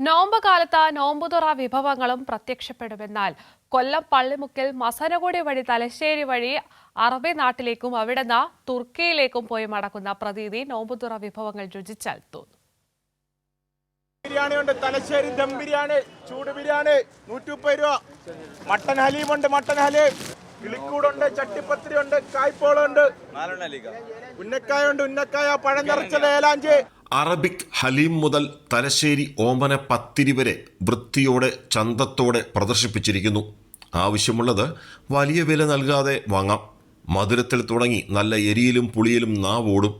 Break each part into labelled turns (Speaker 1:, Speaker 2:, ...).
Speaker 1: നോമ്പ് കാലത്ത് നോമ്പുതുറ വിഭവങ്ങളും പ്രത്യക്ഷപ്പെടുമെന്നാൽ കൊല്ലം പള്ളിമുക്കിൽ മസനഗുഡി വഴി തലശ്ശേരി വഴി അറബി നാട്ടിലേക്കും അവിടുന്ന് തുർക്കിയിലേക്കും പോയി മടക്കുന്ന പ്രതീതി നോമ്പുതുറ വിഭവങ്ങൾ രുചിച്ചാൽ തോന്നും.
Speaker 2: ബിരിയാണി ഉണ്ട്, തലശ്ശേരി ദം ബിരിയാണി, ചൂട് ബിരിയാണി 130 രൂപ. മട്ടൻ ഹലീമുണ്ട്, മട്ടൻ ഹലീം, കിളിക്കൂടുണ്ട്, ചട്ടിപ്പത്തിരി ഉണ്ട്, കായ്പോളുണ്ട്, ഉന്നക്കായ ഉണ്ട്, ഉന്നക്കായ, പഴം നിറച്ചത്, ഏലാഞ്ചി.
Speaker 3: അറബിക് ഹലീം മുതൽ തലശ്ശേരി ഓമന പത്തിരി വരെ വൃത്തിയോടെ ചന്തത്തോടെ പ്രദർശിപ്പിച്ചിരിക്കുന്നു. ആവശ്യമുള്ളത് വലിയ വില നൽകാതെ വാങ്ങാം. മധുരത്തിൽ തുടങ്ങി നല്ല എരിയിലും പുളിയിലും നാവോടും.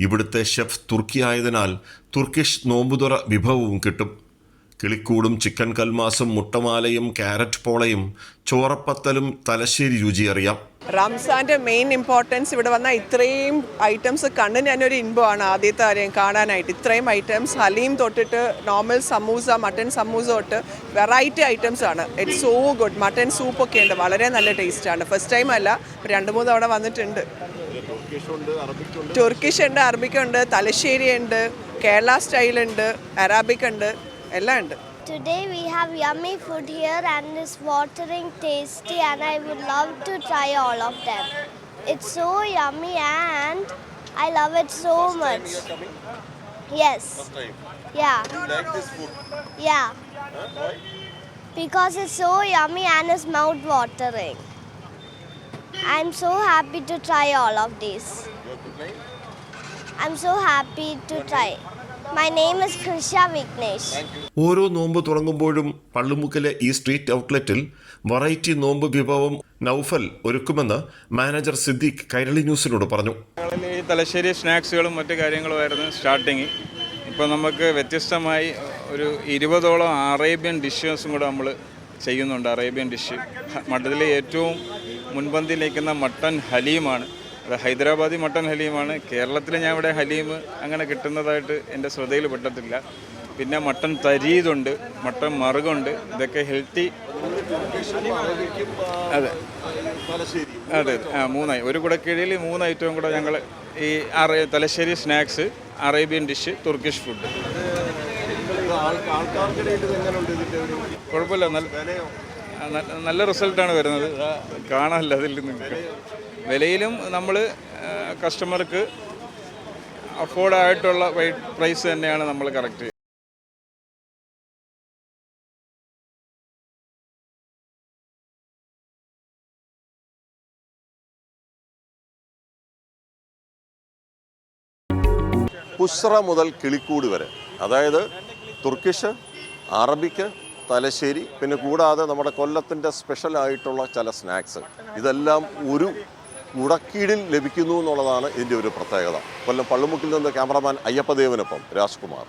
Speaker 3: ഇവിടുത്തെ ഷെഫ് തുർക്കി ആയതിനാൽ തുർക്കിഷ് നോമ്പുതുറ വിഭവവും കിട്ടും. കിളിക്കൂടും, ചിക്കൻ കൽമാസും, മുട്ടമാലയും, ക്യാരറ്റ് പോളയും, ചോറപ്പത്തലും തലശ്ശേരി രുചി അറിയാം.
Speaker 4: റംസാൻ്റെ മെയിൻ ഇമ്പോർട്ടൻസ് ഇവിടെ വന്നാൽ ഇത്രയും ഐറ്റംസ് കണ്ണിന് തന്നെ ഒരു ഇൻപമാണ്. ആദ്യത്തെ കാര്യം കാണാനായിട്ട് ഇത്രയും ഐറ്റംസ്, ഹലീം തൊട്ടിട്ട് നോർമൽ സമൂസ, മട്ടൻ സമൂസ തൊട്ട് വെറൈറ്റി ഐറ്റംസ് ആണ്. It's so good. മട്ടൻ സൂപ്പൊക്കെ ഉണ്ട്, വളരെ നല്ല ടേസ്റ്റാണ്. ഫസ്റ്റ് ടൈം അല്ല, 2-3 തവണ വന്നിട്ടുണ്ട്. തുർക്കിഷ് ഉണ്ട്, അറബിക് ഉണ്ട്, തലശ്ശേരി ഉണ്ട്, കേരള സ്റ്റൈൽ ഉണ്ട്, അറാബിക് ഉണ്ട്, എല്ലാം ഉണ്ട്.
Speaker 5: Today we have yummy food here and it's watering tasty and I would love to try all of them. It's so yummy and I love it so much. Yes. First time? Yeah. Do you like this food? Yeah. Why? Because it's so yummy and it's mouth watering. I'm so happy to try all of these. Your good name? I'm so happy to try. My name is Krisha Vignesh.
Speaker 3: ഓരോ നോമ്പ് തുടങ്ങുമ്പോഴും പള്ളിമുക്കിലെ ഈ street ഔട്ട്ലെറ്റിൽ variety നോമ്പ് വിഭവം നൗഫൽ ഒരുക്കുമെന്ന് manager Siddique Kairali ന്യൂസിനോട് പറഞ്ഞു.
Speaker 6: ഈ തലശ്ശേരി സ്നാക്സുകളും മറ്റു കാര്യങ്ങളുമായിരുന്നു സ്റ്റാർട്ടിങ്. ഇപ്പോൾ നമുക്ക് വ്യത്യസ്തമായി ഒരു 20ഓളം അറേബ്യൻ ഡിഷസും കൂടെ നമ്മൾ ചെയ്യുന്നുണ്ട്. അറേബ്യൻ ഡിഷ് മട്ടത്തിലെ ഏറ്റവും മുൻപന്തിയിൽ നിൽക്കുന്ന മട്ടൻ ഹലീമാണ്. അത് ഹൈദരാബാദി മട്ടൻ ഹലീമാണ്. കേരളത്തിൽ ഞാൻ ഇവിടെ ഹലീം അങ്ങനെ കിട്ടുന്നതായിട്ട് എൻ്റെ ശ്രദ്ധയിൽ പെട്ടിട്ടില്ല. പിന്നെ മട്ടൻ തരീതുണ്ട്, മട്ടൻ മറുകുണ്ട്. ഇതൊക്കെ ഹെൽത്തി. അതെ അതെ, മൂന്നായി ഒരു കുടക്കീഴിൽ 3 ഐറ്റവും കൂടെ ഞങ്ങൾ ഈ Thalassery snacks, Arabian dish, Turkish food. കുഴപ്പമില്ല, നല്ല റിസൾട്ടാണ് വരുന്നത്. കാണാമല്ലോ അതിൽ നിങ്ങൾക്ക്. വിലയിലും നമ്മൾ കസ്റ്റമർക്ക് അഫോർഡായിട്ടുള്ള പ്രൈസ് തന്നെയാണ് നമ്മൾ കറക്റ്റ് ചെയ്യുന്നത്.
Speaker 7: പുസ്ര മുതൽ കിളിക്കൂട് വരെ, അതായത് തുർക്കിഷ്, അറബിക്ക്, തലശ്ശേരി, പിന്നെ കൂടാതെ നമ്മുടെ കൊല്ലത്തിൻ്റെ സ്പെഷ്യലായിട്ടുള്ള ചില സ്നാക്സ്, ഇതെല്ലാം ഒരു കുടക്കീഴിൽ ലഭിക്കുന്നു എന്നുള്ളതാണ് ഇതിൻ്റെ ഒരു പ്രത്യേകത. കൊല്ലം പള്ളിമുക്കിൽ നിന്ന് ക്യാമറമാൻ അയ്യപ്പദേവനൊപ്പം രാജ്കുമാർ.